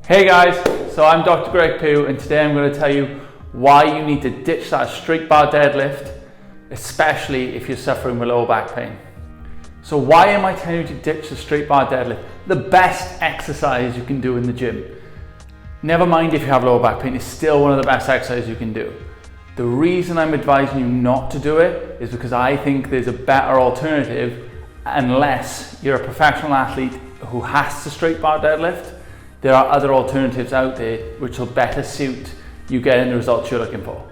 Hey guys, so I'm Dr. Greg Pugh, and today I'm going to tell you why you need to ditch that straight bar deadlift, especially if you're suffering with lower back pain. So why am I telling you to ditch the straight bar deadlift? The best exercise you can do in the gym. Never mind if you have lower back pain, it's still one of the best exercises you can do. The reason I'm advising you not to do it is because I think there's a better alternative unless you're a professional athlete who has to straight bar deadlift. There are other alternatives out there which will better suit you getting the results you're looking for.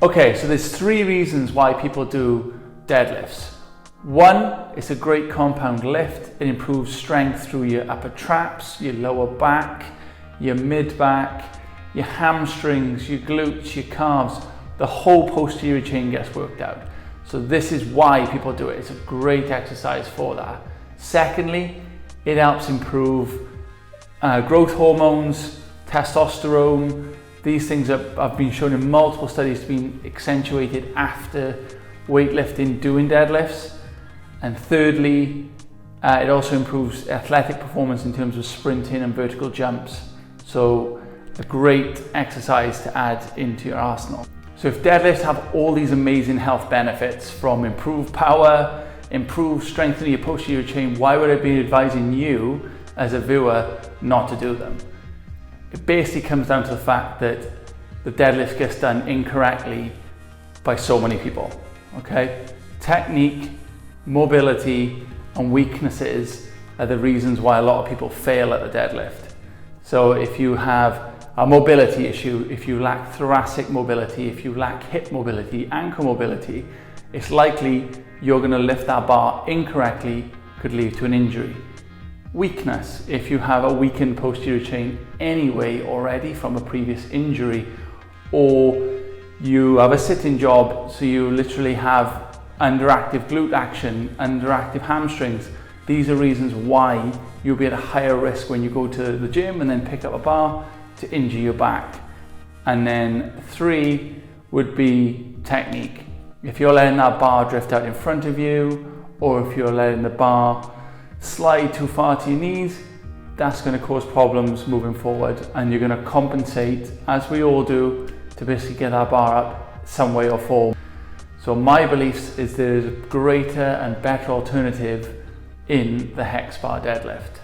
Okay, so there's three reasons why people do deadlifts. One, it's a great compound lift. It improves strength through your upper traps, your lower back, your mid back, your hamstrings, your glutes, your calves. The whole posterior chain gets worked out. So this is why people do it. It's a great exercise for that. Secondly, it helps improve growth hormones, testosterone. These things have been shown in multiple studies to be accentuated after weightlifting doing deadlifts. And thirdly, it also improves athletic performance in terms of sprinting and vertical jumps. So a great exercise to add into your arsenal. So if deadlifts have all these amazing health benefits from improved power, improved strengthening your posterior chain, why would I be advising you as a viewer not to do them? It basically comes down to the fact that the deadlift gets done incorrectly by so many people, okay? Technique, mobility, and weaknesses are the reasons why a lot of people fail at the deadlift. So if you have a mobility issue, if you lack thoracic mobility, if you lack hip mobility, ankle mobility, it's likely you're gonna lift that bar incorrectly, could lead to an injury. Weakness, if you have a weakened posterior chain anyway already from a previous injury, or you have a sitting job, so you literally have underactive glute action, underactive hamstrings. These are reasons why you'll be at a higher risk when you go to the gym and then pick up a bar to injure your back. And then three would be technique. If you're letting that bar drift out in front of you, or if you're letting the bar slide too far to your knees, that's going to cause problems moving forward, and you're going to compensate, as we all do, to basically get that bar up some way or form. So my beliefs is there's a greater and better alternative in the Hex Bar deadlift.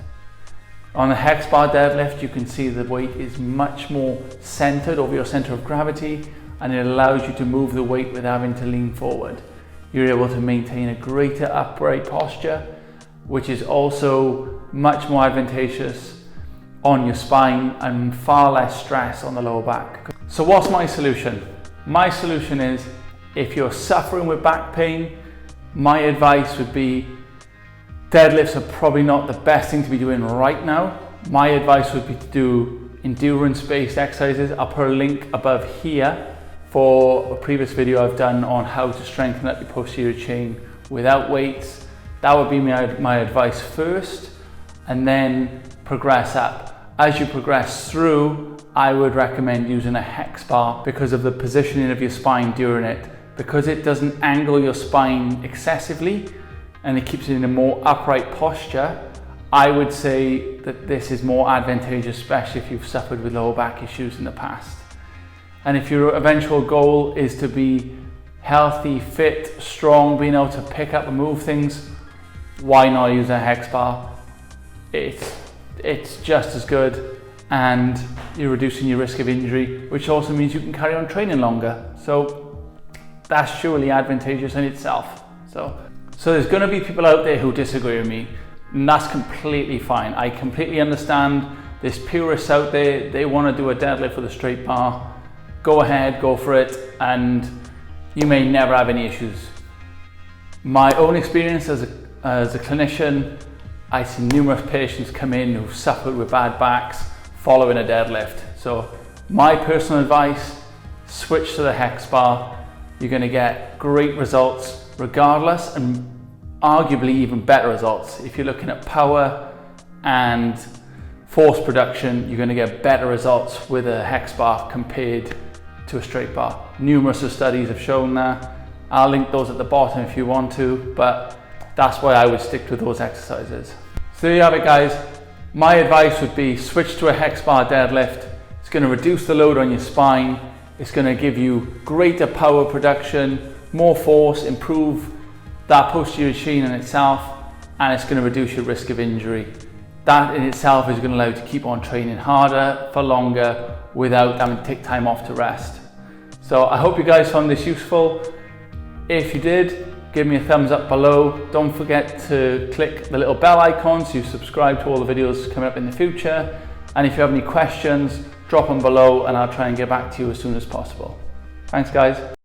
On the Hex Bar deadlift, you can see the weight is much more centered over your center of gravity, and it allows you to move the weight without having to lean forward. You're able to maintain a greater upright posture, which is also much more advantageous on your spine and far less stress on the lower back. So what's my solution? My solution is, if you're suffering with back pain, my advice would be deadlifts are probably not the best thing to be doing right now. My advice would be to do endurance-based exercises. I'll put a link above here for a previous video I've done on how to strengthen up your posterior chain without weights. That would be my advice first, and then progress up. As you progress through, I would recommend using a Hex Bar because of the positioning of your spine during it. Because it doesn't angle your spine excessively and it keeps it in a more upright posture, I would say that this is more advantageous, especially if you've suffered with lower back issues in the past. And if your eventual goal is to be healthy, fit, strong, being able to pick up and move things, why not use a Hex Bar? It's just as good, and you're reducing your risk of injury, which also means you can carry on training longer. So that's surely advantageous in itself. So there's going to be people out there who disagree with me, and that's completely fine. I completely understand. There's purists out there, they want to do a deadlift with a straight bar. Go ahead, go for it, and you may never have any issues. My own experience as a clinician, I see numerous patients come in who've suffered with bad backs following a deadlift. So my personal advice, switch to the Hex Bar. You're going to get great results regardless, and arguably even better results. If you're looking at power and force production, you're going to get better results with a Hex Bar compared to a straight bar. Numerous of studies have shown that. I'll link those at the bottom if you want to, but that's why I would stick to those exercises. So there you have it, guys. My advice would be switch to a Hex Bar deadlift. It's going to reduce the load on your spine. It's going to give you greater power production, more force, improve that posterior chain in itself, and it's going to reduce your risk of injury. That in itself is going to allow you to keep on training harder for longer without having to take time off to rest. So I hope you guys found this useful. If you did, give me a thumbs up below. Don't forget to click the little bell icon so you subscribe to all the videos coming up in the future. And if you have any questions, drop them below and I'll try and get back to you as soon as possible. Thanks guys.